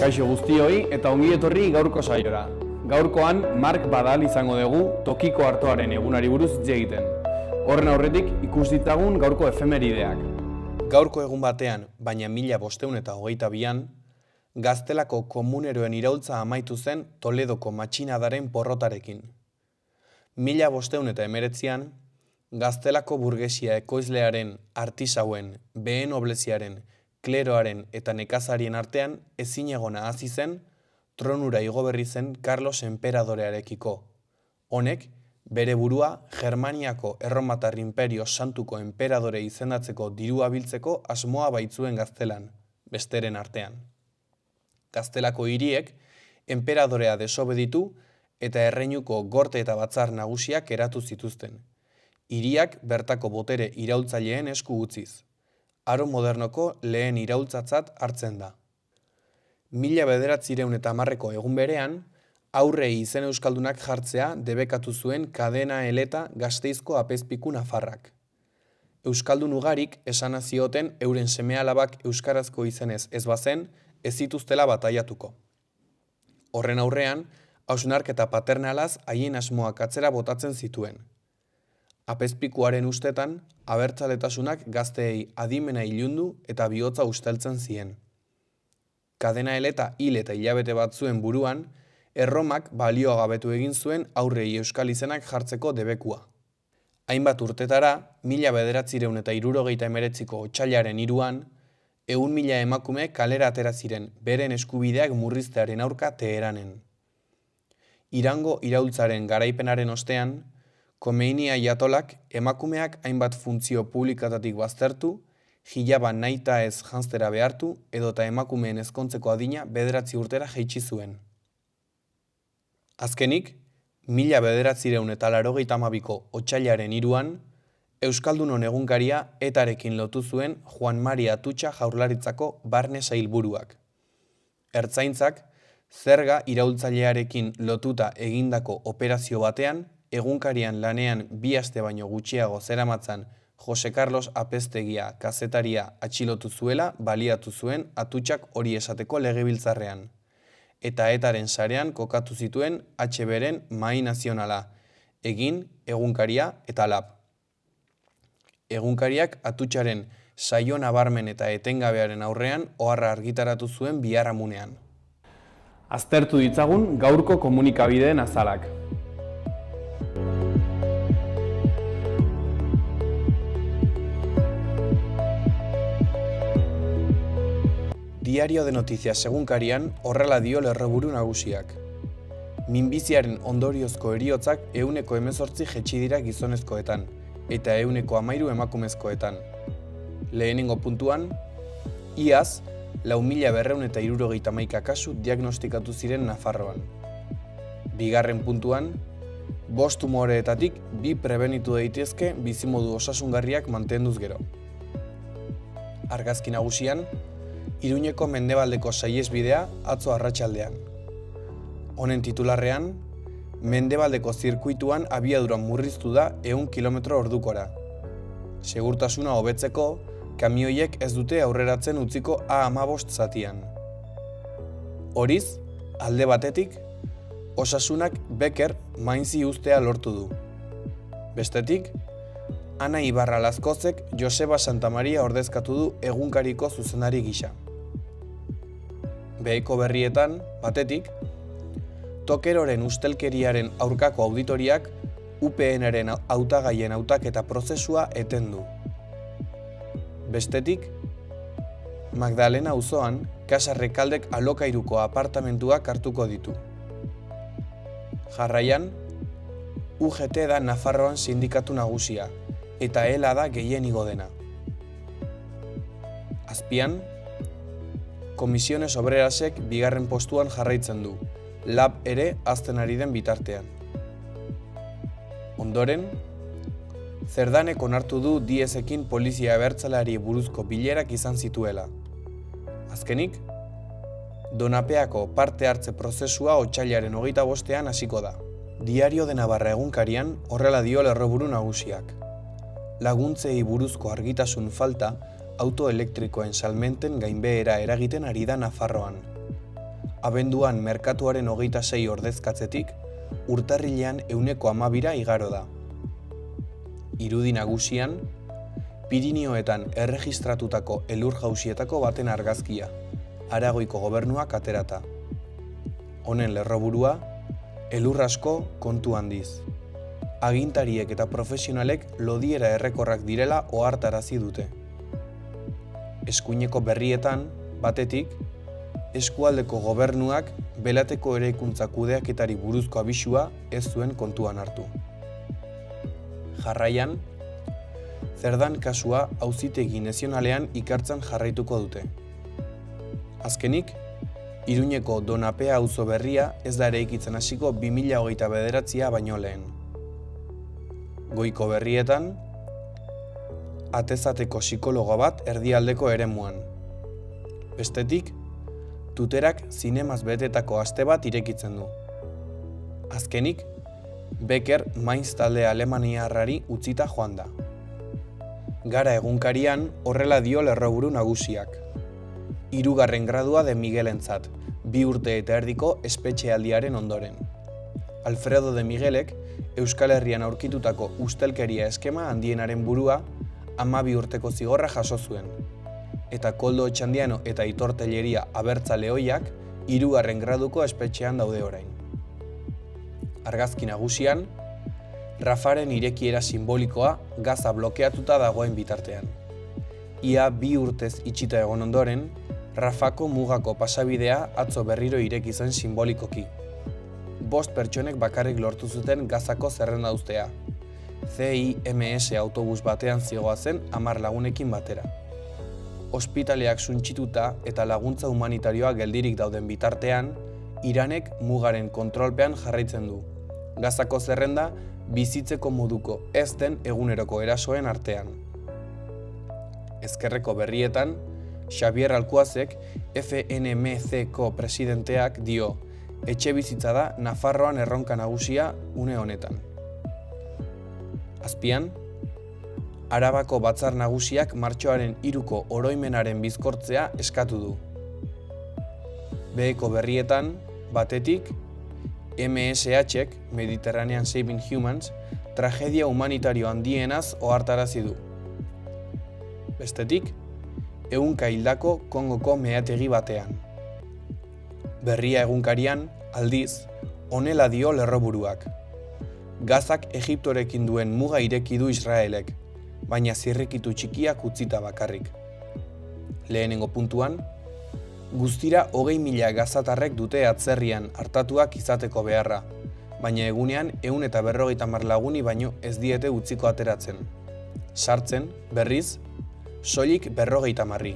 Kaixo guztioi eta ongi etorri gaurko saiora. Gaurkoan Mark Badal izango dugu tokiko artoaren egunari buruz hitz egiten. Horren aurretik ikus ditzagun gaurko efemerideak. Gaurko egun batean, baina 1522an, Gaztelako komuneroen iraultza amaitu zen Toledoko matxinadaren porrotarekin. 1519an, Gaztelako burgesia ekoizlearen, artisauen, behe nobleziaren, kleroaren eta nekazarien artean ezinegona hasi zen, tronura igo berri zen Carlos enperadorearekiko. Honek, bere burua Germaniako Erromatar Inperio Santuko enperadore izendatzeko dirua biltzeko asmoa baitzuen Gaztelan, besteren artean. Gaztelako hiriek enperadorea desobeditu eta erreinuko gorte eta batzar nagusiak eratu zituzten. Hiriak bertako botere iraultzaileen esku utziz. Aro modernoko lehen iraultzatzat hartzen da. 1910ko egun berean, aurrei izen euskaldunak jartzea debekatu zuen Kadena Eleta Gasteizko apezpiku nafarrak. Euskaldun ugarik esana zioten euren seme-alabak euskarazko izenez ez bazen, ez zituztela bataiatuko. Horren aurrean, hausnarketa paternalaz haien asmoak atzera botatzen zituen. Apezpikuaren ustetan, abertzaletasunak gazteei adimena ilundu eta bihotza usteltzen zien. Kadena Eleta hil eta hilabete bat zuen buruan, Erromak baliogabetu egin zuen aurrei euskal izenak jartzeko debekua. Hainbat urtetara, 1979ko otsailaren 3an, 100.000 emakume kalera atera ziren beren eskubideak murriztearen aurka Teheranen. Irango iraultzaren garaipenaren ostean, Khomeini aiatolak emakumeak hainbat funtzio publikatatik baztertu, hijaba nahita ez janztera behartu edota emakumeen ezkontzeko adina 9 urtera jaitsi zuen. Azkenik, 1982ko otsailaren 3an, Euskaldunon egunkaria Etarekin lotu zuen Juan Mari Atutxa Jaurlaritzako barne sailburuak. Ertzaintzak, zerga iraultzailearekin lotuta egindako operazio batean, egunkarian lanean 2 aste baino gutxiago zeramatzan Jose Carlos Apeztegia kazetaria atxilotu zuela baliatu zuen Atutxak hori esateko legebiltzarrean. Eta Etaren sarean kokatu zituen HBren Mahai Nazionala, Egin, Egunkaria eta Lab. Egunkariak Atutxaren saio nabarmen eta etengabearen aurrean oharra argitaratu zuen biharamunean. Aztertu ditzagun gaurko komunikabideen azalak. Diario de Noticias egunkarian horrela dio lerroburu nagusiak. Minbiziaren ondoriozko heriotzak 18% jetxi dira gizonezkoetan, eta 13% emakumezkoetan. Lehenengo puntuan, iaz, 4.271 kasu diagnostikatu ziren Nafarroan. Bigarren puntuan, 5 tumoreetatik 2 prebenitu daitezke bizimodu osasungarriak mantenduz gero. Argazki nagusian, Iruñeko mendebaldeko saihesbidea atzo arratsaldean. Honen titularrean, mendebaldeko zirkuituan abiadura murriztu da 100 km/h. Segurtasuna hobetzeko, kamioiek ez dute aurreratzen utziko A15 zatian. Horiz, alde batetik, osasunak Beker mainzi ustea lortu du. Bestetik, Ana Ibarra Lazkozek Joseba Santamaria ordezkatu du egunkariko zuzendari gisa. Beheko berrietan, batetik, Tokeroren ustelkeriaren aurkako auditoriak UPNren hautagaien hautaketa prozesua eten du. Bestetik, Magdalena auzoan Casa Rekaldek alokairuko apartamentuak hartuko ditu. Jarraian, UGT da Nafarroan sindikatu nagusia, eta ELA da gehien igo dena. Azpian, Komisiones Obrerasek bigarren postuan jarraitzen du, Lab ere hazten ari den bitartean. Ondoren, Zerdanek onartu du Diezekin polizia abertzaleari buruzko bilerak izan zituela. Azkenik, Donapeako parte hartze prozesua otsailaren 25ean hasiko da. Diario de Navarra egunkarian horrela dio lerroburu nagusiak. Laguntzei buruzko argitasun falta autoelektrikoen salmenten gainbehera eragiten ari da Nafarroan. abenduan merkatuaren 26 ordezkatzetik, urtarrilean 12% igaro da. Irudi nagusian, Pirinioetan erregistratutako elur-jausietako baten argazkia, Aragoiko gobernuak aterata. Honen lerroburua, elur asko kontu handiz. Agintariek eta profesionalek lodiera errekorrak direla ohartarazi dute. Eskuineko berrietan, batetik, eskualdeko gobernuak belateko eraikuntza kudeaketari buruzko abisua ez zuen kontuan hartu. Jarraian, Zerdan kasua auzitegi nazionalean ikartzen jarraituko dute. Azkenik, Iruñeko Donapea auzo berria ez da eraikitzen hasiko 2029 baino lehen. Goiko berrietan, atezateko psikologo bat erdialdeko eremuan. Bestetik, Tuterak zinemaz betetako aste bat irekitzen du. Azkenik, Becker Mainz talde alemaniarrari utzita joan da. Gara egunkarian horrela dio lerroburu nagusiak. 3. gradua de Miguelentzat, 2 urte eta erdiko espetxealdiaren ondoren. Alfredo de Miguelek Euskal Herrian aurkitutako ustelkeria eskema handienaren burua 12 urteko zigorra jaso zuen. Eta Koldo Otxandiano eta Aitor Telleria abertzale ohiak 3. graduko espetxean daude orain. Argazki nagusian, Rafaren irekiera simbolikoa Gaza blokeatuta dagoen bitartean. Ia 2 urtez itxita egon ondoren, Rafako mugako pasabidea atzo berriro ireki zen simbolikoki. 5 pertsonek bakarrik lortu zuten Gazako zerrenda uztea. CIMS autobus batean zihoazen 10 lagunekin batera. Ospitaleak suntsituta eta laguntza humanitarioa geldirik dauden bitartean, Iranek mugaren kontrolpean jarraitzen du. Gazako zerrenda bizitzeko moduko ez den eguneroko erasoen artean. Ezkerreko berrietan, Xabier Alkuazek FNMC-ko presidenteak dio, etxe bizitza da Nafarroan erronka nagusia une honetan. Azpian, Arabako batzar nagusiak martxoaren 3ko oroimenaren bizkortzea eskatu du. Beheko berrietan, batetik, MSH-ek, Mediterranean Saving Humans, tragedia humanitario handienaz ohartarazi du. Bestetik, 100 hildako Kongoko meategi batean. Berria egunkarian, aldiz, honela dio lerroburuak. Gazak Egiptorekin duen muga ireki du Israelek, baina zirrikitu txikiak utzita bakarrik. Lehenengo puntuan, guztira 20.000 gazatarrek dute atzerrian hartatuak izateko beharra, baina egunean 150 laguni baino ez diete utziko ateratzen. Sartzen, berriz, soilik 50.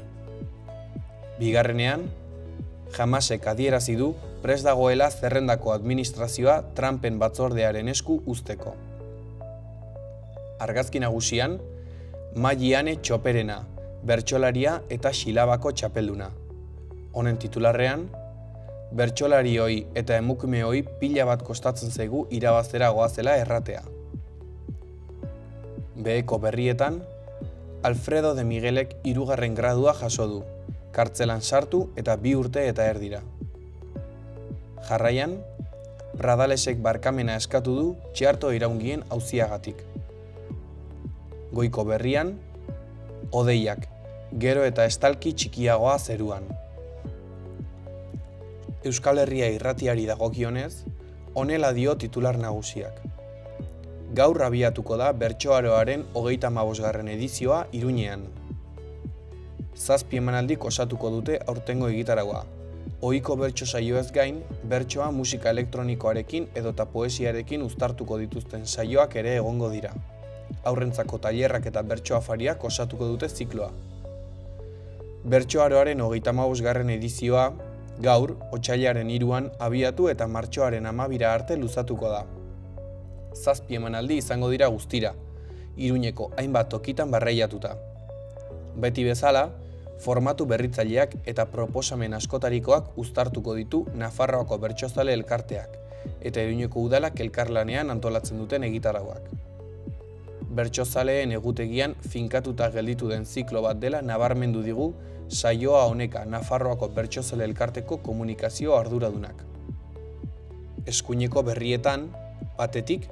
Bigarrenean, Hamasek adierazi du prest dagoela zerrendako administrazioa Trumpen batzordearen esku uzteko. Argazki nagusian, Maiane Txoperena, bertsolaria eta Xilabako txapelduna. Honen titularrean, bertsolarioi eta emakumeoi pila bat kostatzen zaigu irabaztera goazela erratea. Beheko berrietan, Alfredo de Miguelek 3. gradua jaso du, kartzelan sartu eta 2 urte eta erdira. Jarraian, Pradalesek barkamena eskatu du txarto iraungien auziagatik. Goiko berrian, hodeiak, gero eta estalki txikiagoa zeruan. Euskal Herria irratiari dagokionez, honela dio titular nagusiak. Gaur abiatuko da Bertsoaroaren 35. edizioa Iruñean. 7 emanaldik osatuko dute aurtengo egitaragua. Ohiko bertso saioez gain, bertsoa musika elektronikoarekin edota poesiarekin uztartuko dituzten saioak ere egongo dira. Aurrentzako tailerrak eta bertso afariak osatuko dute zikloa. Bertsoaroaren 35. edizioa, gaur, otsailaren 3an abiatu eta martxoaren 12 arte luzatuko da. 7 emanaldi izango dira guztira, Iruñeko hainbat tokitan barreiatuta. Beti bezala, formatu berritzaileak eta proposamen askotarikoak uztartuko ditu Nafarroako bertsozale elkarteak, eta Iruñeko udalak elkarlanean antolatzen duten egitaragoak. bertsozaleen egutegian finkatuta gelditu den ziklo bat dela nabarmendu digu saioa honeka Nafarroako Bertsozale Elkarteko komunikazio arduradunak. Eskuineko berrietan, batetik,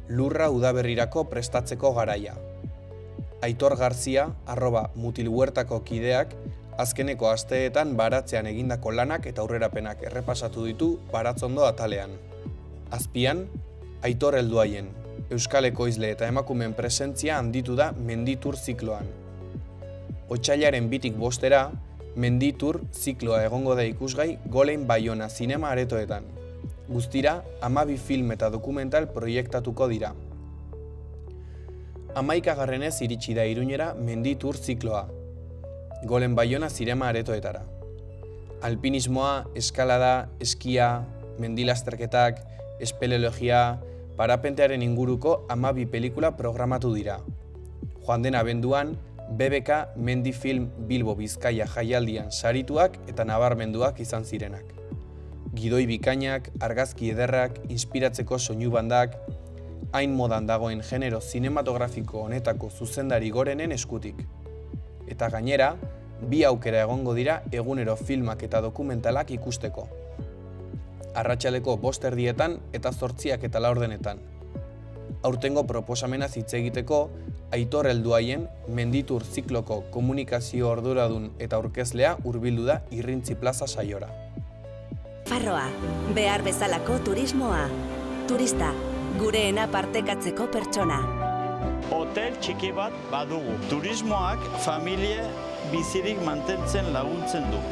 lurra udaberrirako prestatzeko garaia. Aitor Garzia, @mutilhuertako kideak, azkeneko asteetan baratzean egindako lanak eta aurrerapenak errepasatu ditu Baratzondo atalean. Azpian, Aitor helduaien, euskal ekoizle eta emakumeen presentzia handitu da Menditur zikloan. Otsailaren 2tik 5 Menditur zikloa egongo da ikusgai Golein Baiona zinema aretoetan. Guztira, 12 film eta dokumental proiektatuko dira. 11. iritsi da Iruñera Menditur zikloa. Golein Baiona zinema aretoetara. Alpinismoa, eskalada, eskia, mendilasterketak, espeleologia, parapentearen inguruko 12 pelikula programatu dira. Joan den abenduan, BBK Mendi Film Bilbo Bizkaia jaialdian sarituak eta nabarmenduak izan zirenak. Gidoi bikainak, argazki ederrak, inspiratzeko soinu bandak, hain modan dagoen genero zinematografiko honetako zuzendari gorenen eskutik. Eta gainera, 2 aukera egongo dira egunero filmak eta dokumentalak ikusteko. Arratsaleko 5:00 eta 8:40 Aurtengo proposamena hitz egiteko, Aitor helduaien Menditur zikloko komunikazio arduradun eta aurkezlea hurbildu da Irrintzi Plaza saiora. Nafarroa, behar bezalako turismoa. Turista, gureena partekatzeko pertsona. Hotel txiki bat badugu. Turismoak familie bizirik mantentzen laguntzen du.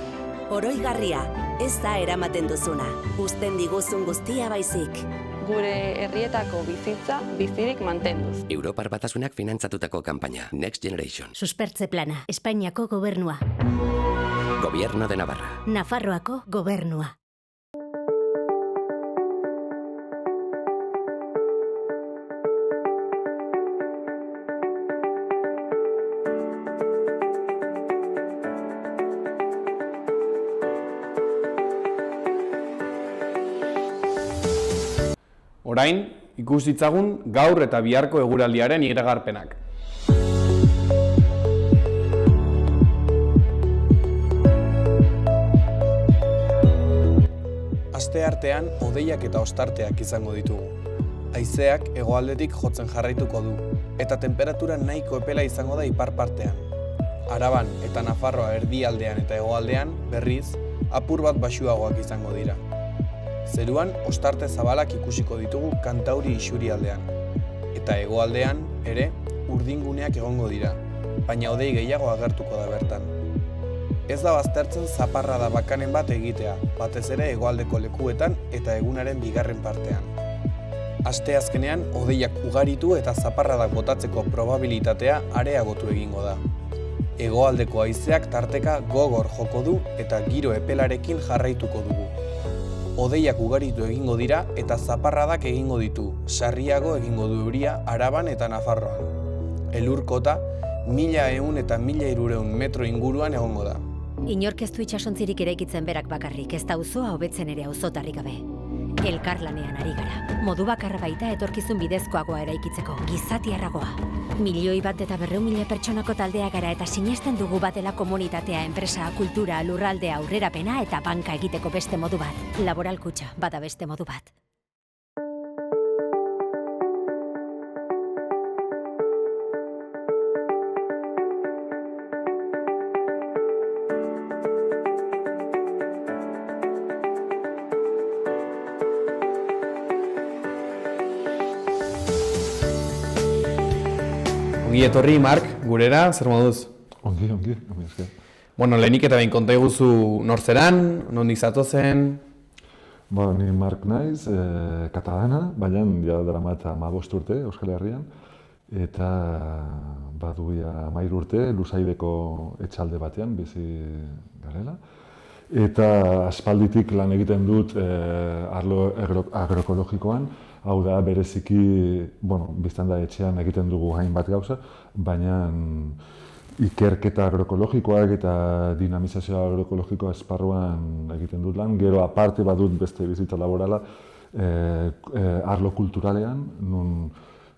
Oroigarria, ez da eramaten duzuna. Uzten diguzun guztia baizik. Gure herrietako bizitza bizirik mantenduz. Europar Batasunak finantzatutako kanpaina, Next Generation. Suspertze plana, Espainiako gobernua. Gobierno de Navarra. Nafarroako gobernua. Orain, ikus ditzagun gaur eta biharko eguraldiaren iragarpenak. Asteartean hodeiak eta ostarteak izango ditugu. Haizeak hegoaldetik jotzen jarraituko du, eta tenperatura nahiko epela izango da ipar partean. Araban eta Nafarroa erdialdean eta hegoaldean, berriz, apur bat baxuagoak izango dira. Zeruan, ostarte zabalak ikusiko ditugu Kantauri isurialdean. Eta hegoaldean, ere, urdinguneak egongo dira, baina hodei gehiago agertuko da bertan. Ez da baztertzen zaparrada bakanen bat egitea, batez ere hegoaldeko lekuetan eta egunaren bigarren partean. Asteazkenean, hodeiak ugaritu eta zaparradak botatzeko probabilitatea areagotu egingo da. Hegoaldeko haizeak tarteka gogor joko du eta giro epelarekin jarraituko dugu. Hodeiak ugaritu egingo dira eta zaparradak egingo ditu, sarriago egingo du euria Araban eta Nafarroan. Elurkota 1100 eta 1300 metro inguruan egongo da. Inork ez du itsasontzirik eraikitzen berak bakarrik, ez da auzoa hobetzen ere auzotarrik gabe. Elkarlanean ari gara. Modu bakarra baita etorkizun bidezkoagoa eraikitzeko, gizatiarragoa. 1.100.000 pertsonako taldea gara eta sinesten dugu batela komunitatea, enpresa, kultura, lurraldea, aurrerapena eta banka egiteko beste modu bat. Laboral kutxa, bada beste modu bat. Ongi etorri, Mark, gurera, zer moduz? Ongi esker. Bueno, lehenik eta behin konta iguzu nor zeran, nondik zatozen? Ni Mark naiz, katalana, baina ja daramat 15 urte Euskal Herrian, eta badu 13 urte Lusaideko etxalde batean bizi garela. Eta aspalditik lan egiten dut arlo agroekologikoan, hau da bereziki, biztan da etxean egiten dugu hainbat gauza, baina ikerketa agroekologikoak eta dinamizazioa agroekologikoa esparruan egiten dut lan. Gero aparte badut beste bizitza laborala arlo kulturalean, nun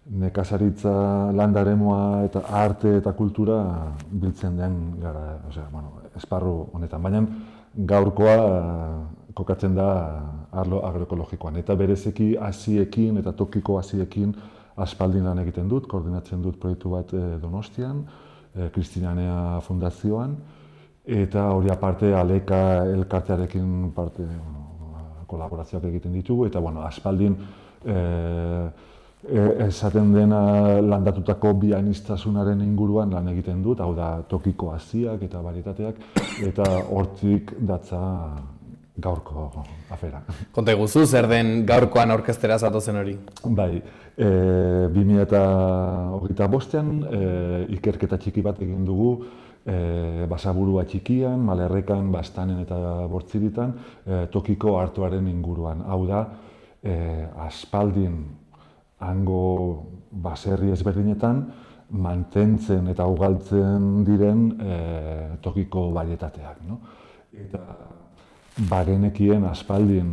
nekazaritza landaremoa eta arte eta kultura biltzen den gara, esparru honetan. Baina gaurkoa kokatzen da arlo agroekologikoan. Eta bereziki haziekin eta tokiko haziekin aspaldin lan egiten dut, koordinatzen dut proiektu bat Donostian, Kristinanea Fundazioan, eta hori aparte Aleka elkartearekin kolaborazioak egiten ditugu, eta aspaldin esaten dena landatutako bianiztasunaren inguruan lan egiten dut, hau da tokiko haziak eta varietateak, eta hortik datza gaurko afera. Konta iguzu, zer den gaurkoan orkestera zatozen hori? Bai, 2025an ikerketa txiki bat egin dugu, Basaburua txikian, Malerrekan, Bastanen eta Bortziritan, tokiko artoaren inguruan. Hau da, aspaldin hango baserri ezberdinetan mantentzen eta ugaltzen diren tokiko varietateak. Eta bagenekien aspaldin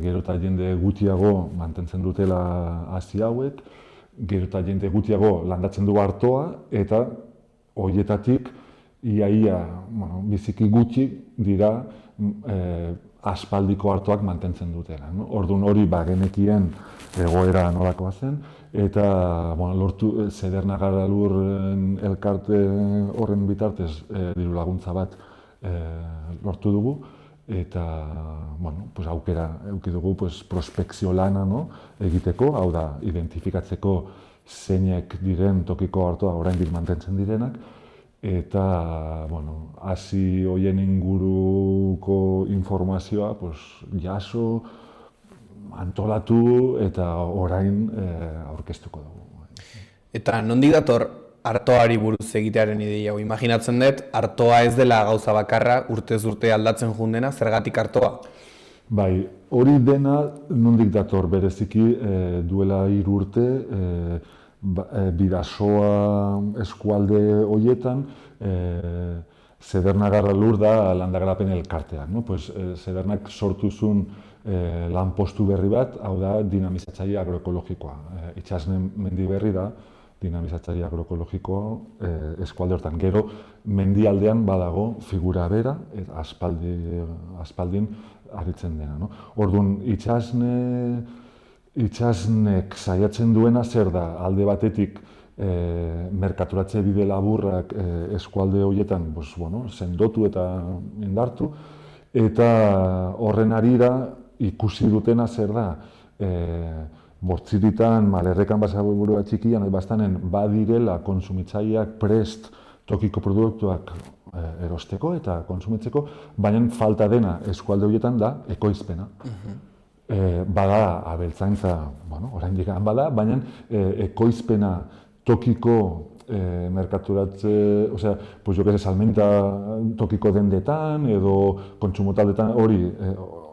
gero eta jende gutxiago mantentzen dutela hazi hauek, gero eta jende gutxiago landatzen du artoa, eta horietatik ia biziki gutxi dira aspaldiko artoak mantentzen dutela. Orduan hori bagenekien egoera nolakoa zen, eta lortu Zedernagaralur elkarte horren bitartez diru laguntza bat lortu dugu, eta aukera eduki dugu prospekzio lana egiteko, hau da, identifikatzeko zeinek diren tokiko artoa oraindik mantentzen direnak, eta hazi horien inguruko informazioa jaso, antolatu eta orain aurkeztuko dugu. Eta nondik dator artoari buruz egitearen ideia? Imaginatzen dut, artoa ez dela gauza bakarra, urtez urte aldatzen jundena, zergatik artoa? Bai, hori dena nondik dator bereziki duela 3 urte, Bidasoa eskualde horietan, Zedernagaralur da landagarapen elkarteak. Zedernak sortu zuen lanpostu berri bat, hau da dinamizatzaile agroekologikoa. Itxasne mendi berri da, dinamizatzaile agroekologikoa eskualde hortan. Gero, mendialdean badago figura bera, eta aspaldin aritzen dena. Orduan, itxasnek saiatzen duena zer da, alde batetik merkaturatze bide laburrak eskualde horietan sendotu eta indartu, eta horren harira ikusi dutena zer da, Bortziritan, Malerrekan, Basaburua txikian, Bastanen badirela kontsumitzaileak prest tokiko produktuak erosteko eta kontsumitzeko, baina falta dena eskualde horietan da ekoizpena. Bada abeltzaintza, oraindik bada, baina ekoizpena tokiko merkaturatze, salmenta tokiko dendetan edo kontsumotaldetan hori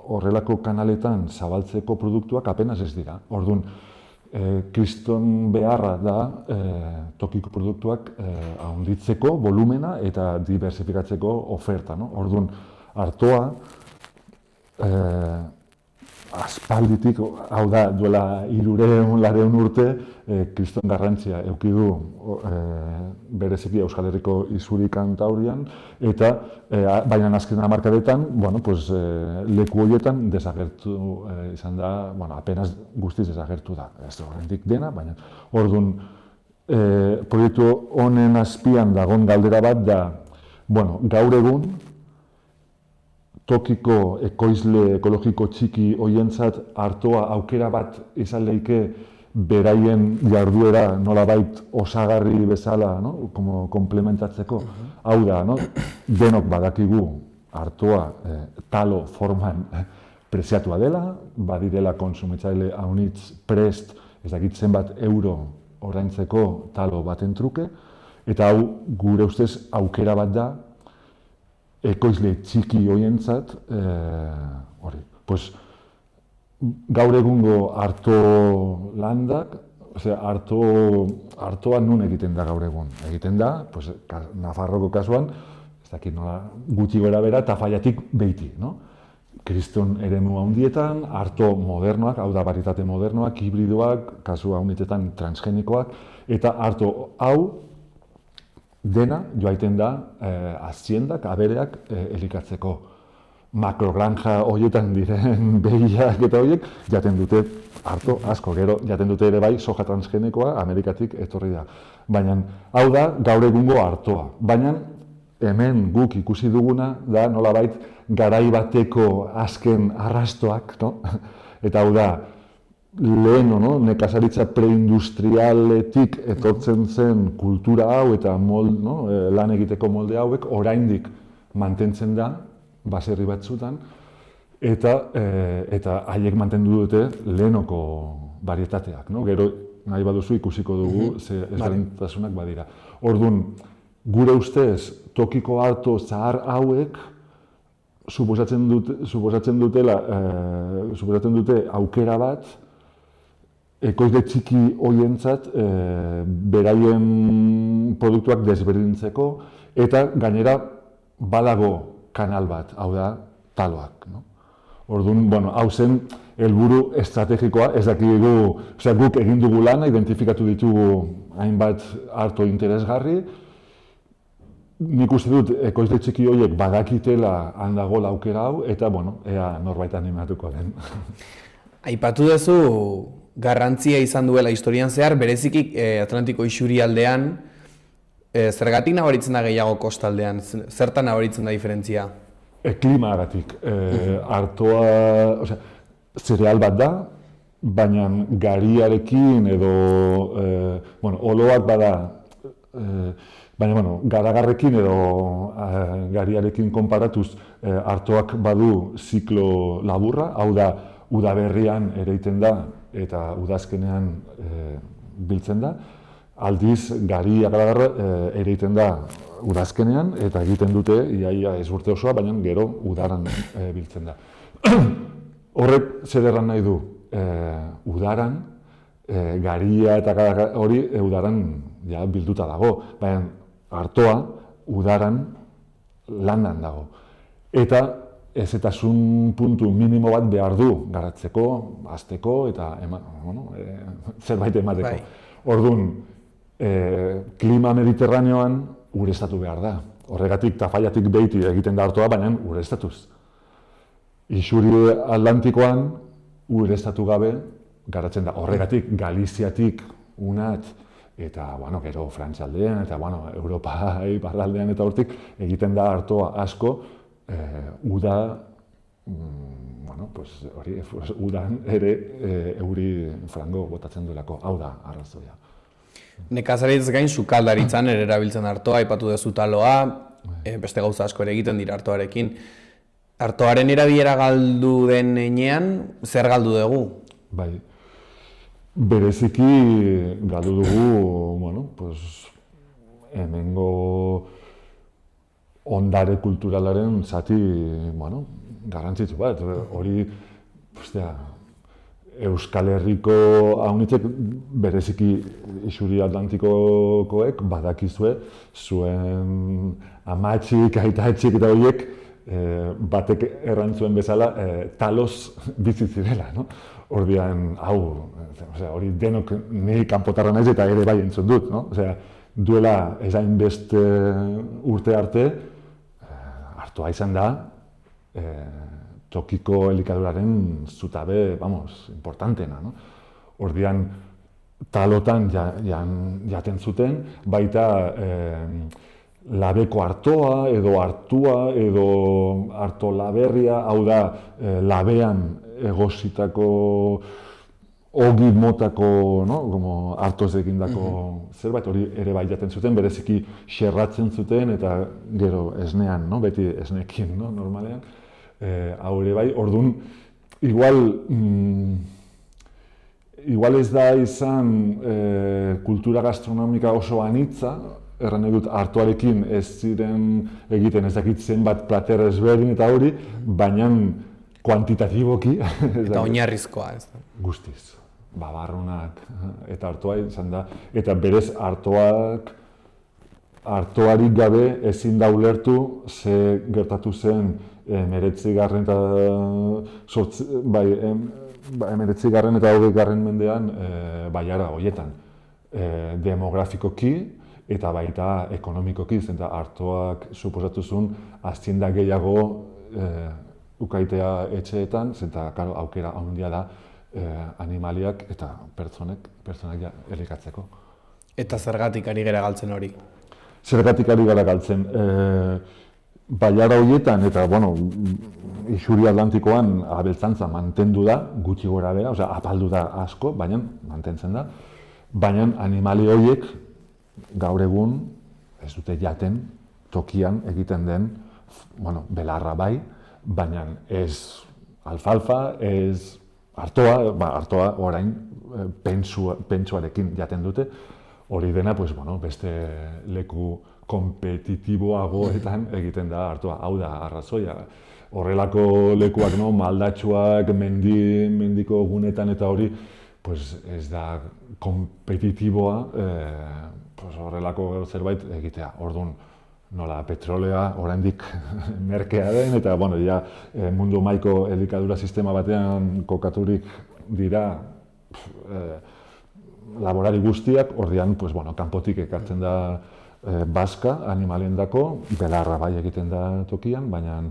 horrelako kanaletan zabaltzeko produktuak apenas ez dira. Orduan, kriston beharra da tokiko produktuak handitzeko volumena eta diversifikatzeko oferta. Orduan, artoa aspalditik, hau da, duela 300 urte, kriston garrantzia eduki du bereziki Euskal Herriko izuri kantaurian, eta baina azken hamarkadetan, leku horietan desagertu izan da, apenas guztiz desagertu da. Ez horrendik dena, baina orduan proiektu honen azpian dagoen galdera bat da, gaur egun, tokiko ekoizle ekologiko txiki hoientzat artoa aukera bat izan leike beraien jarduera nolabait osagarri bezala, komplementatzeko. Hau da, denok badakigu artoa talo forman preziatua dela, badirela kontsumitzaile haunitz prest ez dakit zenbat euro ordaintzeko talo baten truke, eta hau gure ustez aukera bat da ekoizle txiki hoientzat, gaur egungo arto landak, artoa nun egiten da gaur egun? Egiten da, Nafarroko kasuan, ez dakit nola, gutxi gora bera, Tafaiatik beiti. kriston eremu handietan, arto modernoak, hau da varietate modernoak, hibridoak, kasu haunitetan transgenikoak, eta arto hau dena joaiten da haziendak, abereak elikatzeko. Makrogranja horietan diren behiak eta horiek jaten dute arto asko, gero jaten dute ere bai soja transgenikoa Amerikatik etorri da. Baina hau da gaur egungo artoa. Baina hemen guk ikusi duguna da nolabait garai bateko azken arrastoak, no? Eta hau da lehen nekazaritza preindustrialetik etortzen zen kultura hau eta lan egiteko molde hauek oraindik mantentzen da baserri batzutan, eta haiek mantendu dute lehenoko varietateak. Gero, nahi baduzu ikusiko dugu, ze ezberdintasunak badira. Orduan, gure ustez, tokiko arto zahar hauek suposatzen dute aukera bat, ekoizle txiki hoientzat beraien produktuak desberdintzeko, eta gainera badago kanal bat, hau da, taloak. Orduan, hau zen helburu estrategikoa, ez dakigu, guk egin dugu lana, identifikatu ditugu hainbat arto interesgarri, nik uste dut ekoizle txiki horiek badakitela handagola aukera hau, eta, ea norbait animatuko den. Aipatu duzu garrantzia izan duela historian zehar, bereziki Atlantiko isurialdean, zergatik nabaritzen da gehiago kostaldean? Zertan nabaritzen da diferentzia? Klimagatik. Artoa, zereal bat da, baina gariarekin edo, oloak bada, baina, garagarrekin edo gariarekin konparatuz artoak badu ziklo laburra, hau da, udaberrian ereiten da eta udazkenean biltzen da. Aldiz, garia garagarra ereiten da udazkenean eta egiten dute iaia ez urte osoa, baina gero udaran biltzen da. Horrek zer erran nahi du? Udaran, garia eta hori udaran bilduta dago, baina artoa udaran landan dago. Eta ezetasun puntu minimo bat behar du garatzeko, hazteko eta zerbait emateko. Orduan, klima mediterraneoan ureztatu behar da. Horregatik tafaiatik behiti egiten da artoa, baina ureztatuz. Isuri Atlantikoan ureztatu gabe garatzen da. Horregatik Galiziatik unat eta gero Frantzialdean eta Europa iparraldean eta hortik egiten da artoa asko uda udan ere euri frango botatzen duelako. Hau da arrazoia. Nekazaritz gain sukaldaritzan ere erabiltzen artoa, aipatu duzu taloa, beste gauza asko ere egiten dira artoarekin. Artoaren erabilera galdu den heinean, zer galdu dugu? Bai, bereziki galdu dugu, hemengo ondare kulturalaren zati, garrantzitsu bat. Hori, Euskal Herriko haunitzek bereziki isuri Atlantikokoek badakizue zuen amatxik, aitatxik eta horiek batek errantzuen bezala taloz bizi zirela. Ordian, hori denok niri kanpotarra naiz eta ere bai entzun dut. Duela ezain beste urte arte, artoa izan da, tokiko elikaduraren zutabe, importantena. Ordian, talotan jaten zuten, baita labeko artoa, edo hartua, edo arto laberria, hau da, labean egositako ogi motako, hartoz egindako zerbait, hori ere bai jaten zuten, bereziki xerratzen zuten, eta gero esnean, beti esnekin, normalean. Hau ere bai, orduan, igual ez da izan kultura gastronomika oso anitza, erran nahi dut artoarekin ez ziren egiten ez dakit zenbat plater ezberdin eta hori, baina kuantitatiboki... Eta oinarrizkoa ez da? Guztiz, babarrunak eta artoa izan da, eta berez artoarik gabe ezin da ulertu ze gertatu zen 19. eta 20. mendean baiara horietan. Demografikoki eta baita ekonomikoki, zenta Artoak suposatu zuen hazienda gehiago ukaitea etxeetan, zenta aukera handia da animaliak eta pertsonak elikatzeko. Eta zergatik ari gara galtzen hori? Zergatik ari gara galtzen. Baiara horietan eta, isuri atlantikoan abeltzantza mantendu da, gutxi gora bera, apaldu da asko, baina mantentzen da. Baina animali horiek gaur egun ez dute jaten tokian egiten den, belarra bai, baina ez alfalfa, ez artoa, artoa orain pentsuarekin jaten dute, hori dena beste leku kompetitiboagoetan egiten da artoa, hau da arrazoia. Horrelako lekuak, maldatsuak, mendiko gunetan eta hori, ez da kompetitiboa horrelako zerbait egitea. Orduan, nola petrolea oraindik merkea den, eta mundu maiko elikadura sistema batean kokaturik dira laborari guztiak, ordean, kanpotik ekartzen da bazka animaliendako, belarra bai egiten da tokian, baina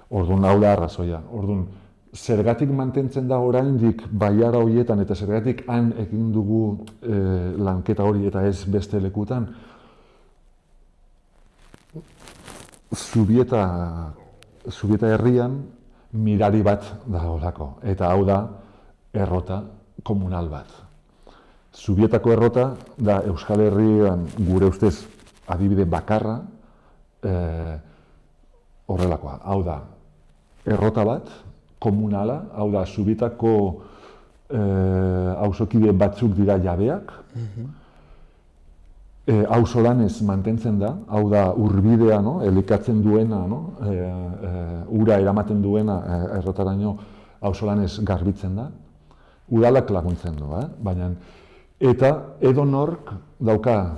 orduan hau da arrazoia. Orduan, zergatik mantentzen da oraindik baiara horietan eta zergatik han egin dugu lanketa hori eta ez beste lekutan, Zubieta herrian mirari bat dagoelako, eta hau da errota komunal bat. Zubietako errota da Euskal Herrian gure ustez adibide bakarra horrelakoa. Hau da errota bat, komunala, hau da Zubietako auzokide batzuk dira jabeak, auzolanez mantentzen da, hau da urbidea, elikatzen duena, ura eramaten duena errotaraino auzolanez garbitzen da, udalak laguntzen du, baina eta edonork dauka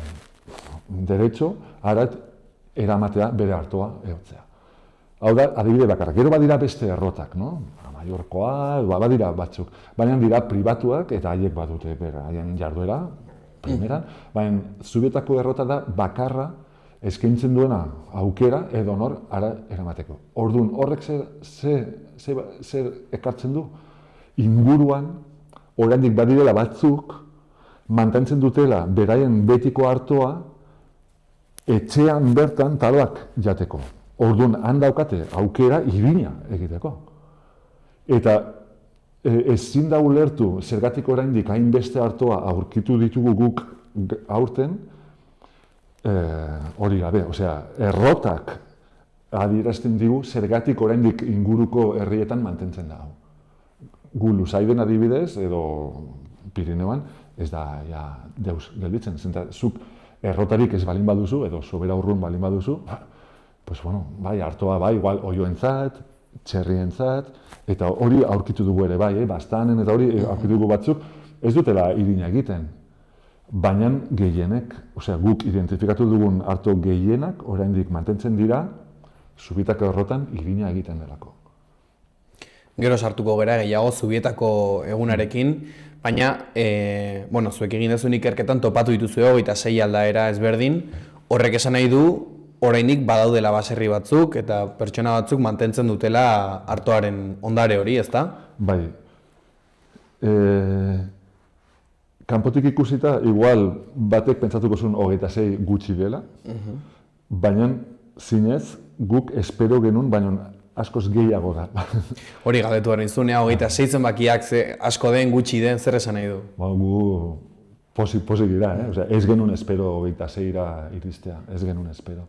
derecho harat eramatea bere artoa ehotzea. Hau da, adibide bakarra. Gero badira beste errotak, Mallorcoa, badira batzuk, baina dira pribatuak eta haiek badute haien jarduera, primeran, baina Zubietako errota da bakarra eskaintzen duena aukera edonor ara eramateko. Orduan, horrek zer ekartzen du? Inguruan, oraindik badirela batzuk, mantentzen dutela beraien betiko artoa etxean bertan taloak jateko. Orduan, han daukate aukera irina egiteko. Eta ezin da ulertu zergatik oraindik hainbeste artoa aurkitu ditugu guk aurten hori gabe. Errotak adierazten digu zergatik oraindik inguruko herrietan mantentzen da. Gu Luzaiden adibidez edo Pirineoan ez da deus gelditzen. Zuk errotarik ez balin baduzu edo sobera urrun balin baduzu, bai, artoa bai, igual oioentzat, txerrientzat, eta hori aurkitu dugu ere bai, bastanen eta hori aurkitu dugu batzuk, ez dutela irina egiten. Baina gehienek, guk identifikatu dugun arto gehienak, oraindik mantentzen dira, Zubietako errotan irina egiten delako. Gero sartuko gara gehiago Zubietako egunarekin, baina, zuek egin duzuen ikerketan topatu dituzue 26 aldaera ezberdin, horrek esan nahi du, oraindik badaudela baserri batzuk eta pertsona batzuk mantentzen dutela artoaren ondare hori, ezta? Bai. Kanpotik ikusita, igual batek pentsatuko zuen 26 gutxi dela, baina zinez guk espero genuen, baina askoz gehiago da. Hori galdetu behar nizunea, 26 zenbakiak asko den, gutxi den, zer esan nahi du? Gu pozik dira, ez genuen espero 26ra iristea, ez genuen espero.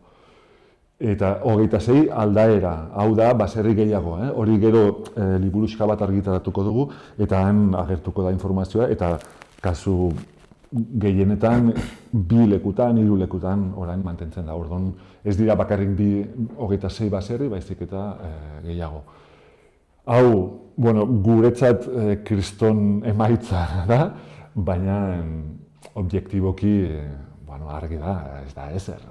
Eta 26 aldaera, hau da baserri gehiago, hori gero liburuxka bat argitaratuko dugu, eta han agertuko da informazioa, eta kasu gehienetan 2 lekutan, 3 lekutan orain mantentzen da. Orduan ez dira bakarrik 26 baserri, baizik eta gehiago. Hau, guretzat kriston emaitza da, baina objektiboki argi da, ez da ezer.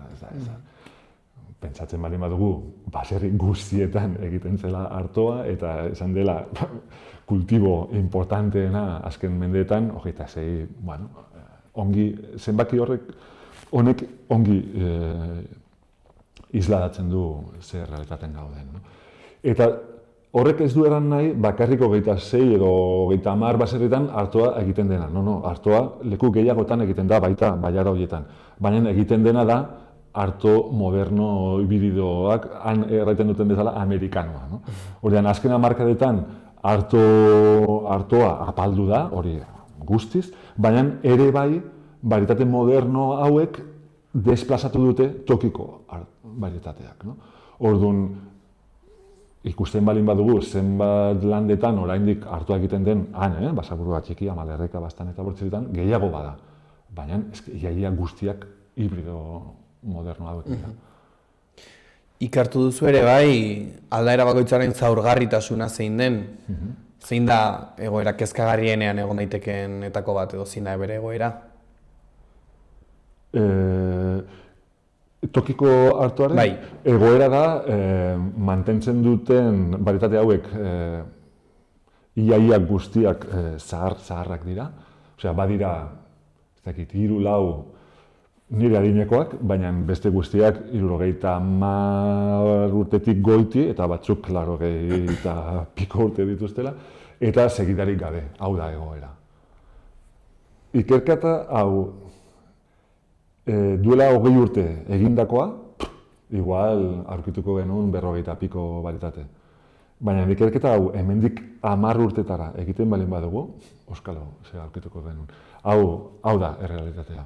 pentsatzen baldin badugu, baserri guztietan egiten zela artoa, eta esan dela kultibo importanteena azken mendeetan, 26, ongi, zenbaki honek ongi isladatzen du zer realitaten gauden. Eta horrek ez du eran nahi, bakarrik 26 edo 30 baserritan artoa egiten dena. Artoa leku gehiagotan egiten da, baita baiara horietan. Baina egiten dena da, arto moderno hibridoak, han erraiten duten bezala, amerikanoa. Horrean, azken hamarkadetan artoa apaldu da, hori guztiz, baina ere bai, varietate moderno hauek desplazatu dute tokiko varietateak. Orduan, ikusten balin badugu, zenbat landetan oraindik artoa egiten den, Basaburua txiki, Amalerreka, Bastan eta Bortziritan, gehiago bada. Baina, iaia guztiak hibrido moderno hauek dira. Ikartu duzu ere bai, aldaera bakoitzaren zaurgarritasuna zein den, zein da egoera kezkagarrienean egon daitekenetako bat edo zein da bere egoera? Tokiko artoaren egoera da mantentzen duten varietate hauek iaia guztiak zaharrak dira. Osea, badira, ez dakit, 3-4 nire adinekoak, baina beste guztiak 70 urtetik goiti, eta batzuk 80 piko urte dituztela, eta segidarik gabe, hau da egoera. Ikerketa hau duela 20 urte egindakoa, igual aurkituko genuen 40 piko varietate. Baina ikerketa hau hemendik 10 urtetara egiten balin badugu, oskalo, aurkituko genuen. Hau da errealitatea.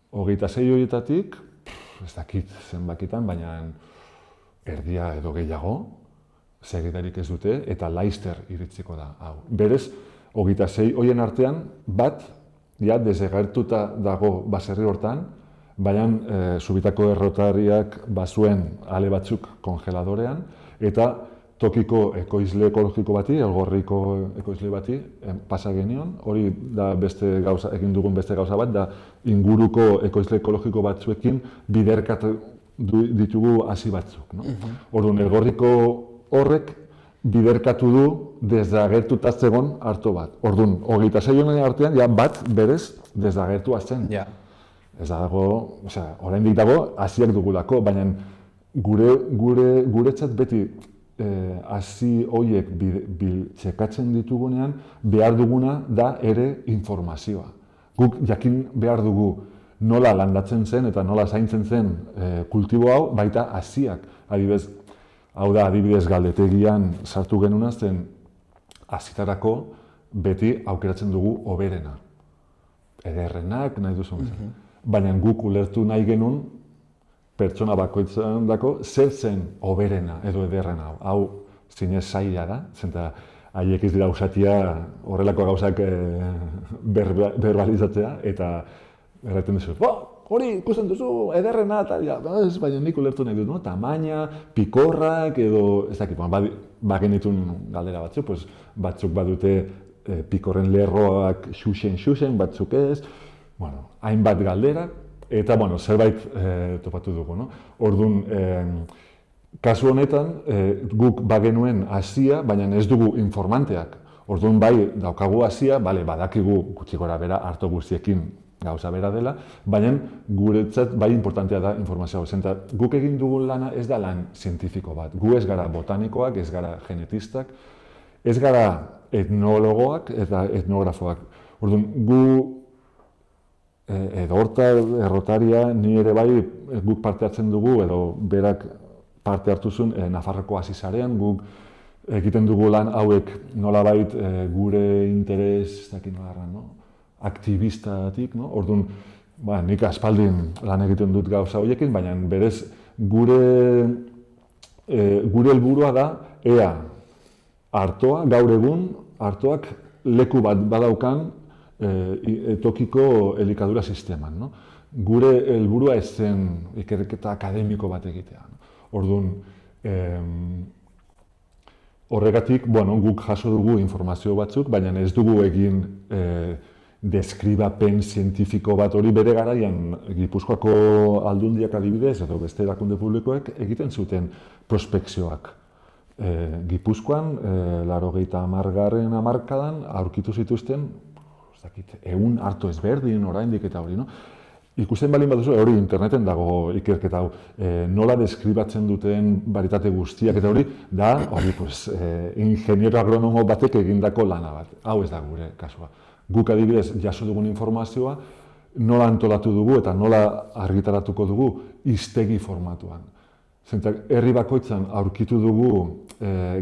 26 horietatik, ez dakit zenbakitan, baina erdia edo gehiago, segidarik ez dute, eta laizter iritziko da. Berez, 26 horien artean, bat, desagertuta dago baserri hortan, baina subitako errotariak bazuen ale batzuk kongeladorean, eta tokiko ekoizle ekologiko bati, elgorriko ekoizle bati, pasa genion. Hori da egin dugun beste gauza bat, da inguruko ekoizle ekologiko batzuekin biderkatu ditugu hasi batzuk. Orduan, elgorriko horrek biderkatu du desagertuta zegon arto bat. Orduan, 26 honen artean, bat berez desagertua zen. Ez dago, oraindik dago, hasiak dugulako, baina guretzat beti hasi horiek txekatzen ditugunean, behar duguna da ere informazioa. Guk jakin behar dugu nola landatzen zen eta nola zaintzen zen kultibo hau, baita hasiak. Adibidez galdetegian sartu genuna zen hasitarako beti aukeratzen dugu hoberena. Ederrenak nahi duzu. Baina guk ulertu nahi genuen pertsona bakoitzan dako, zer zen hoberena edo ederrena. Hau zinez zaila da, zenta haiek ez dira usatia horrelako gauzak verbalizatzea, eta erraten duzu, hori ikusten duzu, ederrena, baina nik ulertu nahi dut, tamaina, pikorrak, edo, ez dakit, bagenitun galdera batzuk badute pikorren lerroak xuxen, batzuk ez, hainbat galderak, eta zerbait topatu dugu. Orduan, kasu honetan, guk bagenuen hasia, baina ez dugu informanteak. Orduan bai daukagu hasia, badakigu gutxi gora bera arto guztiekin gauza bera dela, baina guretzat bai importantea da informazioa. Zenta guk egin dugun lana ez da lan zientifiko bat. Gu ez gara botanikoak, ez gara genetistak, ez gara etnologoak eta etnografoak. Orduan, gu errotaria, ni ere bai guk parte hartzen dugu, edo berak parte hartu zuen Nafarroko hasisarean, guk egiten dugu lan hauek nolabait gure interes, aktibistatik, orduan, nik aspaldin lan egiten dut gauza horiekin, baina berez gure helburua da ea artoa, gaur egun, artoak leku bat badaukan tokiko elikadura sisteman. Gure helburua ez zen ikerketa akademiko bat egitea. Orduan, horregatik, guk jaso dugu informazio batzuk, baina ez dugu egin deskribapen zientifiko bat hori bere garaian Gipuzkoako aldundiak adibidez edo beste erakunde publikoek egiten zuten prospekzioak. Gipuzkoan, 80. hamarkadan aurkitu zituzten 100 arto ezberdin oraindik eta hori, no? Ikusten balin baduzu, hori interneten dago ikerketa hau, nola deskribatzen duten baritate guztiak eta hori, da, ingeniero agronomo batek egindako lana bat. Hau ez da gure kasua. Guk adibidez jaso dugun informazioa, nola antolatu dugu eta nola argitaratuko dugu hiztegi formatuan. Zentak, herri bakoitzan aurkitu dugu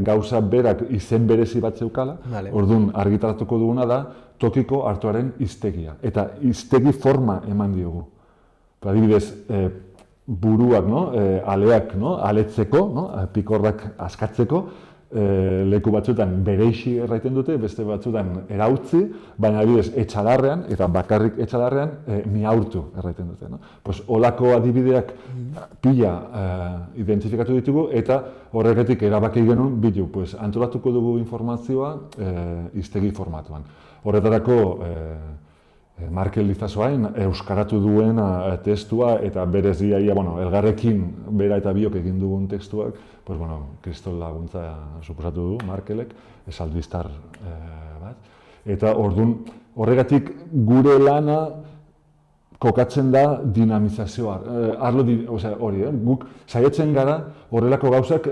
gauza berak izen berezi bat zeukala, orduan argitaratuko duguna da tokiko artoaren hiztegia. Eta hiztegi forma eman diogu. Adibidez, buruak, aleak aletzeko, pikorrak askatzeko, leku batzuetan bereixi erraiten dute, beste batzuetan erautzi, baina adibidez etxalarrean, eta bakarrik etxalarrean, miaurtu erraiten dute. Olako adibideak pila identifikatu ditugu, eta horregatik erabaki genuen bilu, antolatuko dugu informazioa hiztegi formatuan. Horretarako Markel Lizasoain euskaratu duen testua eta berez iaia, elgarrekin bera eta biok egin dugun testuak, kristol laguntza suposatu du Markelek, esaldiztar bat. Eta orduan, horregatik gure lana kokatzen da dinamizazioa. Guk saiatzen gara horrelako gauzak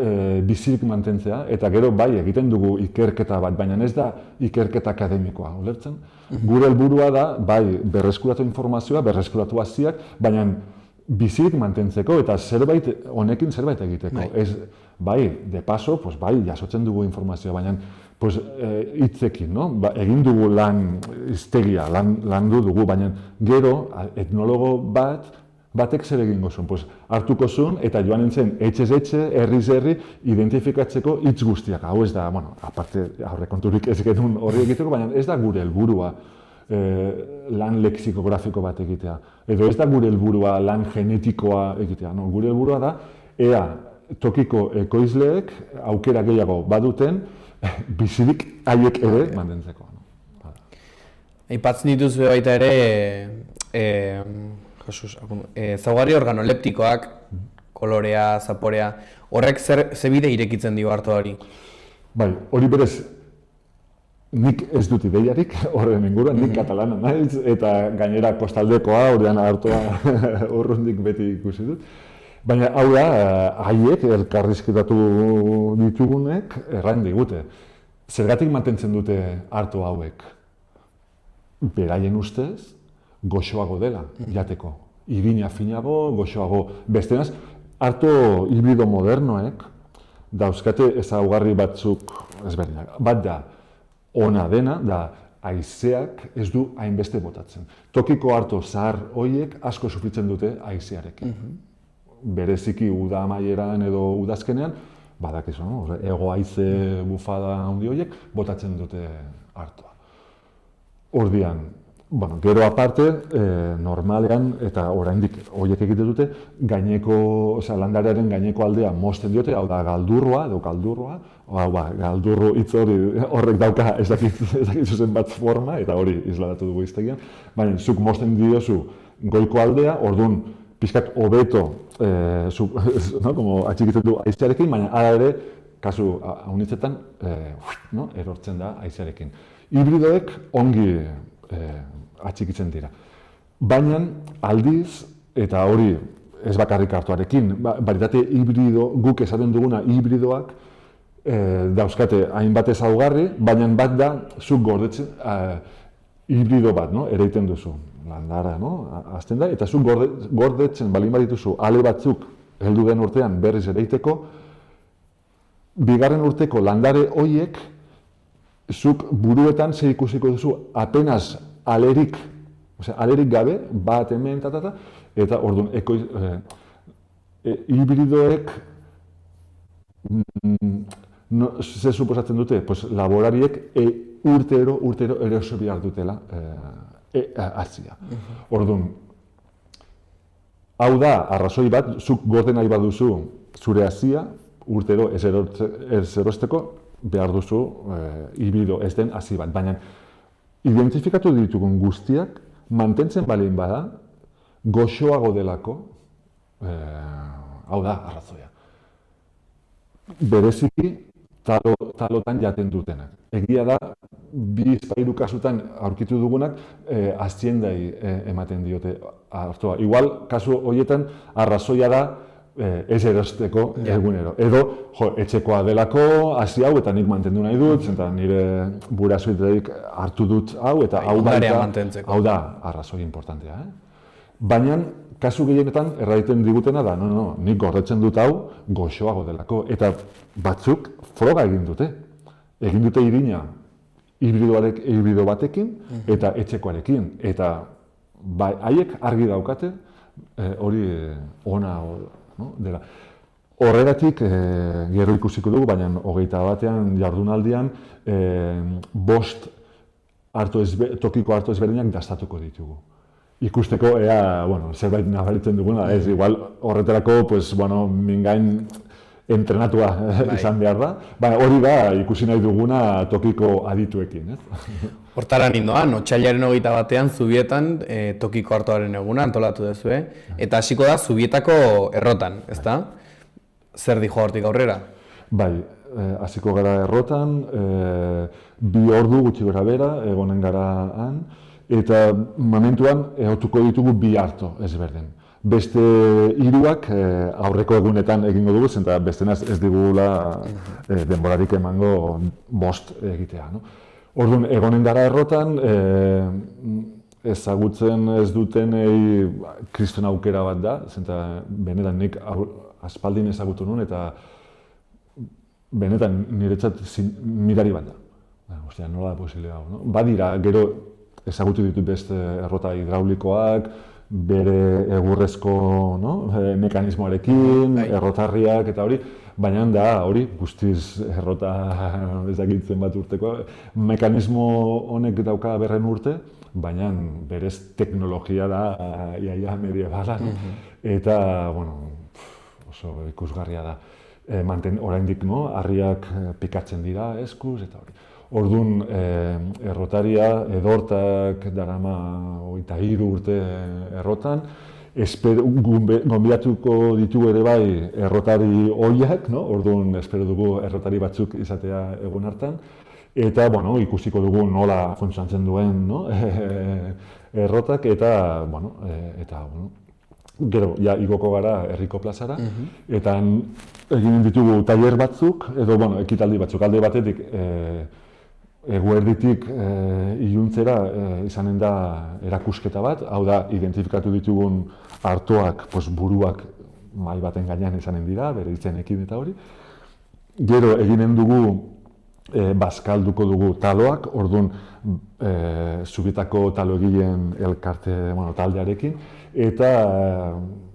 bizirik mantentzea, eta gero bai egiten dugu ikerketa bat, baina ez da ikerketa akademikoa, ulertzen? Gure helburua da, bai, berreskuratu informazioa, berreskuratu haziak, baina bizirik mantentzeko eta honekin zerbait egiteko. Bai, de paso, bai, jasotzen dugu informazioa, baina hitzekin, egin dugu lan hiztegia, landu dugu, baina gero etnologo batek zer egingo zuen, hartuko zuen eta joan nintzen etxez etxe, herriz herri, identifikatzeko hitz guztiak. Hau ez da, aparte aurrekonturik ez genuen hori egiteko, baina ez da gure helburua lan lexikografiko bat egitea. Edo ez da gure helburua lan genetikoa egitea. Gure helburua da, ea tokiko ekoizleek aukera gehiago baduten, bizirik haiek ere mantentzeko. Aipatzen dituzue baita ere, ezaugarri organoleptikoak, kolorea, zaporea, horrek ze bide irekitzen dio artoari? Bai, hori berez, nik ez dut ideiarik horren inguruan, nik katalana naiz, eta gainera kostaldekoa, horrean artoa urrundik beti ikusi dut. Baina hau da, haiek elkarrizketatu ditugunek erran digute. Zergatik mantentzen dute arto hauek? Beraien ustez, goxoago dela, jateko. Irina finago, goxoago. Bestenaz, arto hibrido modernoek dauzkate ezaugarri batzuk ezberdinak. Bat da, ona dena, da haizeak ez du hainbeste botatzen. Tokiko arto zahar horiek asko sufritzen dute haizearekin. Bereziki uda amaieran edo udazkenean, badakizu, ego haize bufada handi horiek botatzen dute artoa. Ordian, gero aparte, normalean, eta oraindik horiek egiten dute, landarearen gaineko aldea mozten diote, hau da galdurroa edo kaldurroa, galdurro hitz horrek dauka ez dakizu zen bat forma, eta hori isladatu dugu hiztegian, baina zuk mozten diozu goiko aldea, orduan pixkat hobeto atxikitzen du haizearekin, baina ara ere, kasu haunitzetan, erortzen da haizearekin. Hibridoek ongi atxikitzen dira. Baina aldiz, eta hori ez bakarrik artoarekin, baritate hibrido, guk esaten duguna hibridoak dauzkate hainbat ezaugarri, baina bat da zuk gordetzen hibrido bat ereiten duzu. Landara, azten da, eta zuk gordetzen balin badituzu ale batzuk heldu den urtean berriz ereiteko, bigarren urteko landare horiek zuk buruetan zer ikusiko duzu apenas alerik gabe, bat hemen, eta orduan hibridoek zer suposatzen dute? Laborariek urtero eroso behar dutela hazia. Orduan, hau da, arrazoi bat, zuk gorde nahi baduzu zure hazia, urtero ez erosteko behar duzu hibrido ez den hazi bat. Baina identifikatu ditugun guztiak mantentzen balin bada, goxoago delako, hau da, arrazoia. Bereziki, talotan jaten dutenak. Egia da, 2-3 kasutan aurkitu dugunak, aziendai ematen diote artoa. Igual, kasu horietan, arrazoia da, ez erosteko egunero. Edo, etxekoa delako, hasi hau, eta nik mantendu nahi dut, eta nire burasuitetik hartu dut hau, eta hau da arrazoi importantea. Baina, kasu gehienetan erraiten digutena da, nik gordetzen dut hau goxoago delako. Eta batzuk froga egin dute. Egin dute irina hibrido batekin eta etxekoarekin. Eta haiek argi daukate hori ona dela. Horregatik gero ikusiko dugu, baina 21 jardunaldian 5 tokiko arto ezberdinak dastatuko ditugu. Ikusteko, zerbait nabaritzen duguna, ez, igual horretarako, mingain entrenatua izan behar da. Hori da, ikusi nahi duguna tokiko adituekin, ez? Hortara nindoan, otsailaren 21 Zubietan tokiko artoaren eguna antolatu duzue, eta hasiko da Zubietako errotan, ezta? Zer dijo hortik aurrera? Bai, hasiko gara errotan, 2 ordu gutxi gora bera, egonen gara han, eta momentuan egotuko ditugu 2 arto ezberdin. Beste 3 aurreko egunetan egingo dugu, eta bestenaz ez digula denborarik emango 5 egitea. Orduan, egonen gara errotan, ezagutzen ez dutenei kriston aukera bat da, eta benetan nik aspaldin ezagutu nuen, eta benetan niretzat mirari bat da. Ostia, nola da posible hau. Badira, gero ezagutu ditut beste errota hidraulikoak, bere egurrezko mekanismoarekin, errotarriak eta hori, baina da hori guztiz errota ezagitzen bat urteko. Mekanismo honek dauka 100 urte, baina berez teknologia da iaia mediebala, eta oso ikusgarria da. Oraindik harriak pikatzen dira eskuz eta hori. Orduan, errotaria, edortak darama 23 urte errotan. Gonbidatuko ditugu ere bai errotari ohiak, orduan espero dugu errotari batzuk izatea egun hartan. Eta, ikusiko dugu nola funtzionatzen duen errotak, eta, gero, igoko gara herriko plazara, eta egin ditugu tailer batzuk, edo, ekitaldi batzuk, alde batetik, eguerditik iluntzera izanen da erakusketa bat, hau da, identifikatu ditugun artoak, buruak mahai baten gainean izanen dira, bere izenekin eta hori. Gero eginen dugu, bazkalduko dugu taloak, orduan Zubietako taloegileen elkarte taldearekin, eta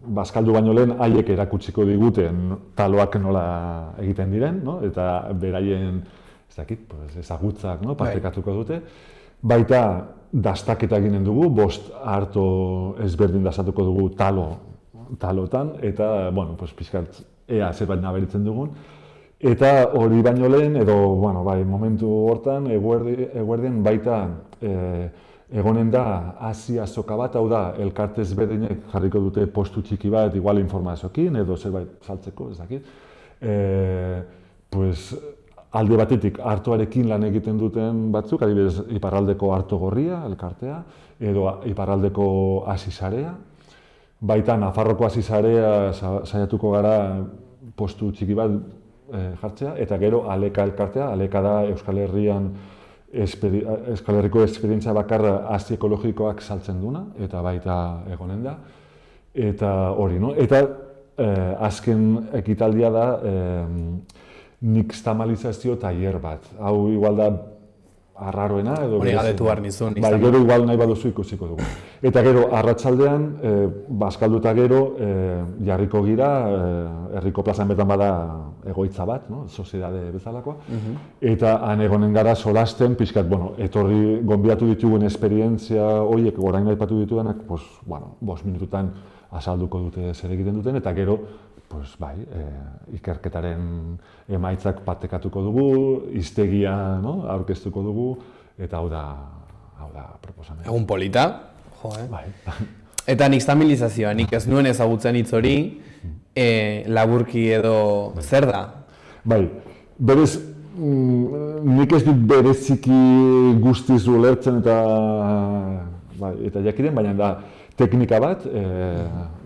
bazkaldu baino lehen haiek erakutsiko diguten taloak nola egiten diren, eta beraien ezagutzak partekatuko dute. Baita dastaketa eginen dugu, 5 arto ezberdin dastatuko dugu talotan, eta, pixkat ea zerbait nabaritzen dugun. Eta hori baino lehen, edo, momentu hortan, eguerdien baita egonen da Asia azoka bat, hau da, elkarte ezberdinek jarriko dute postu txiki bat, igual informazioekin, edo zerbait saltzeko, ez dakit. Alde batetik artoarekin lan egiten duten batzuk, adibidez iparraldeko arto gorria, elkartea, edo iparraldeko asizarea. Baita Nafarroko asizarea saiatuko gara postu txiki bat jartzea, eta gero Aleka elkartea, Aleka da Euskal Herrian Euskal Herriko esperientzia bakarra hasi ekologikoak saltzen duna, eta baita egonen da. Eta hori, Eta azken ekitaldia da nixtamalizazio tailer bat. Hau igual da arraroena edo... Hori galdetu behar nizun. Gero igual nahi baduzu ikusiko dugu. Eta gero, arratsaldean, bazkalduta gero, jarriko gira, herriko plazan bertan bada egoitza bat, soziedade bezalakoa. Eta han egonen gara solasten, pixkat, etorri gonbidatu ditugun esperientzia horiek, orain aipatu ditudanak, 5 minututan azalduko dute zer egiten duten, eta gero, ikerketaren emaitzak partekatuko dugu, hiztegia aurkeztuko dugu, eta hau da hau da proposamena. Egun polita, jo, Bai. Eta nixtamilizazioa, nik ez nuen ezagutzen hitz hori, laburki edo zer da? Bai, berez, nik ez dut bereziki guztiz ulertzen eta jakiten, baina da teknika bat,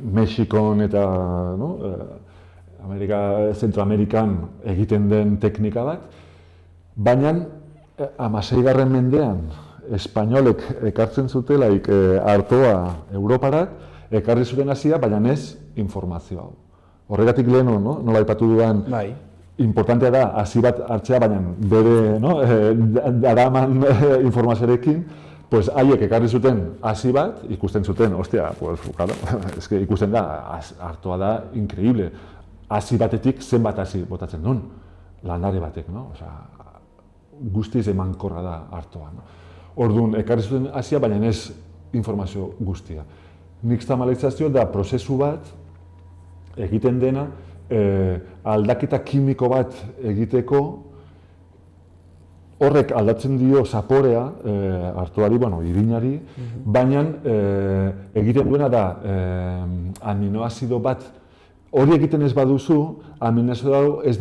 Mexikon eta Zentroamerikan egiten den teknika bat, baina 16. mendean espainolek ekartzen zutelaik artoa Europarat, ekarri zuten hasia, baina ez informazio hau. Horregatik lehenu, nola aipatu dudan, importantea da hasi bat hartzea, baina bere daraman informazioarekin, pues haiek ekarri zuten hasi bat, ikusten zuten, ostia, pues, claro, ikusten da, artoa da increíble. Hasi batetik zenbat hasi botatzen duen, landare batek, guztiz emankorra da artoa. Orduan, ekarri zuten hasia, baina ez informazio guztia. Nixtamalizazio da prozesu bat egiten dena, aldaketa kimiko bat egiteko, horrek aldatzen dio zaporea artoari, irinari, baina egiten duena da aminoazido bat, hori egiten ez baduzu, aminoazido ez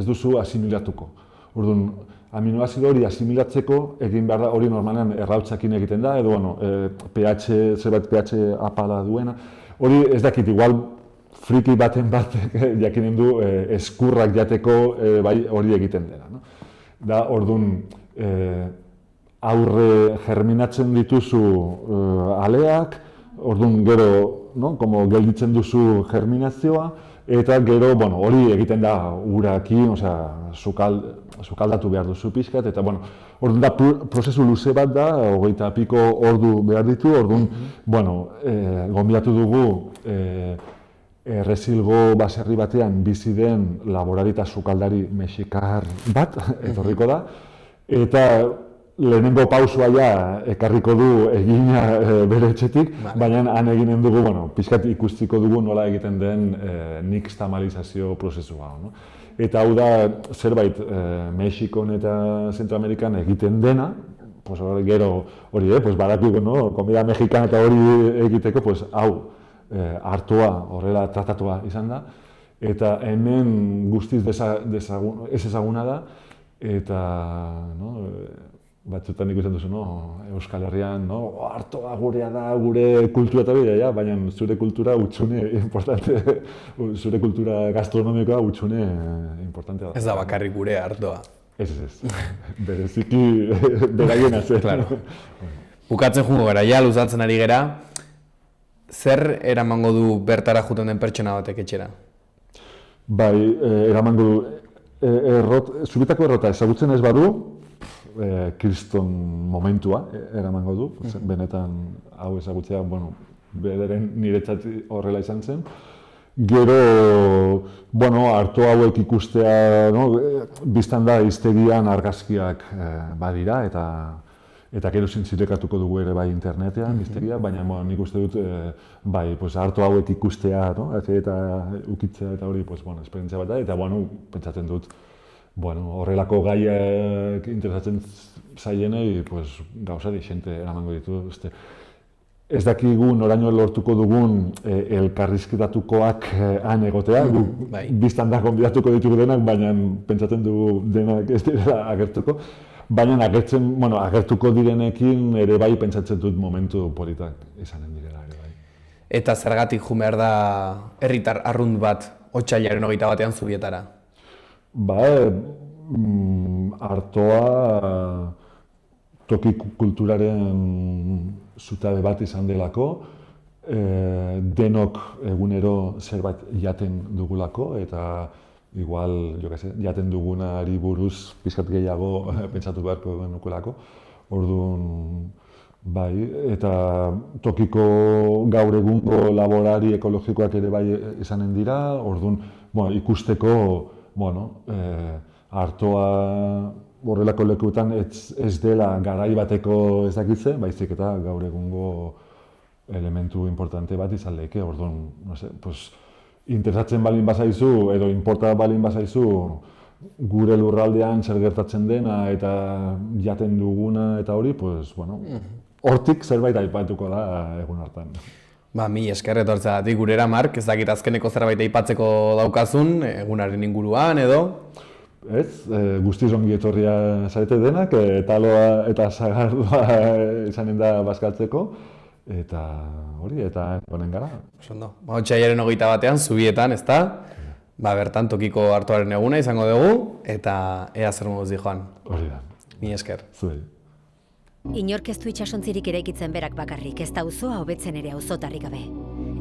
duzu asimilatuko. Orduan, aminoazido hori asimilatzeko egin behar da, hori normalean errautzakin egiten da, edo zerbait pH apala duena. Hori ez dakit, igual friki baten batek jakinen du eskurrak jateko hori egiten dena. Da, orduan, aurre germinatzen dituzu aleak, orduan gero, gelditzen duzu germinazioa, eta gero, hori egiten da urakin, sukaldatu behar duzu pixkat, eta, orduan da prozesu luze bat da, 20 piko ordu behar ditu, orduan, gonbidatu dugu Errezilgo baserri batean bizi den laborari eta sukaldari mexikar bat, etorriko da, eta lehenengo pausua ekarriko du egina bere etxetik, baina han eginen dugu, pixkat ikustiko dugu nola egiten den nixtamalizazio prozesua. Eta hau da zerbait Mexikon eta Zentroamerikan egiten dena, gero hori, badakigu, komida mexikana eta hori egiteko, hau artoa horrela tratatua izan da, eta hemen guztiz ez ezaguna da, eta batzutan ikusten duzu, Euskal Herrian, artoa gurea da, gure kultura eta bidea, baina zure kultura hutsune importante, zure kultura gastronomikoa hutsune importantea da. Ez da bakarrik gure artoa. Ez, bereziki beraien zen. Bukatzen jungo gara, luzatzen ari gera, zer eramango du bertara juten den pertsona batek etxera? Bai, eramango du, zubitako errota ezagutzen ez badu, kriston momentua eramango du, benetan hau ezagutzea, bederen niretzat horrela izan zen. Gero, arto hauek ikustea, biztan da hiztegian argazkiak badira, eta gero zintzirekatuko dugu ere bai internetean hiztegia, baina nik uste dut arto hauek ikustea eta ukitzea eta hori esperientzia bat da, eta pentsatzen dut horrelako gaiak interesatzen zaienei gauza dixente eramango ditu. Ez dakigu noraino lortuko dugun elkarrizketatukoak han egotea, biztan da gonbidatuko ditugu denak, baina pentsatzen dugu denak ez direla agertuko. Baina agertuko direnekin ere bai pentsatzen dut momentu politak izanen direla ere bai. Eta zergatik jo behar da herritar arrunt bat otsailaren 21ean Zubietara? Artoa toki kulturaren zutabe bat izan delako, denok egunero zerbait jaten dugulako, eta igual, jaten dugunari buruz pixkat gehiago pentsatu beharko genukelako. Orduan, eta tokiko gaur egungo laborari ekologikoak ere bai izanen dira, orduan, ikusteko, artoa horrelako lekuetan ez dela garai bateko ez dakitze, baizik eta gaur egungo elementu importante bat izan lehike, orduan, interesatzen balin bazaizu, edo importa balin bazaizu, gure lurraldean zer gertatzen dena eta jaten duguna eta hori, pues, bueno, hortik zerbait aipatuko da egun hartan. Ba, mil esker etortzeagatik gurera, Mark, ez dakit azkeneko zerbait aipatzeko daukazun, egunaren inguruan edo? Ez, guztiz ongi etorria zarete denak, taloa eta sagardua izanen da bazkaltzeko, eta hori, eta honen gara. Ondo, otsailaren 21 Zubietan, ezta? Ba, bertan tokiko hartuaren eguna izango dugu, eta ea zer moduz di joan. Hori da. Mil esker. Zuei. Inork ez du itsasontzirik eraikitzen berak bakarrik, ez da auzoa hobetzen ere auzotarrik gabe.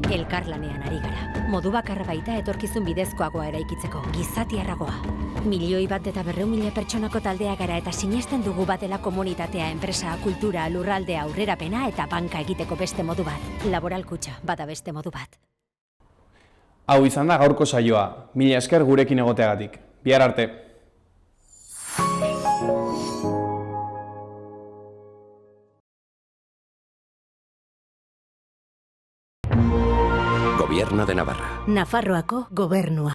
Elkarlanean ari gara. Modu bakarra baita etorkizun bidezkoagoa eraikitzeko, gizatiarragoa. 1.100.000 pertsonako taldea gara eta sinesten dugu batela komunitatea, enpresa, kultura, lurraldea, aurrerapena eta banka egiteko beste modu bat. Laboral kutxa, bada beste modu bat. Hau izan da gaurko saioa. Mila esker gurekin egoteagatik. Bihar arte. Gobierno de Navarra. Nafarroako gobernua.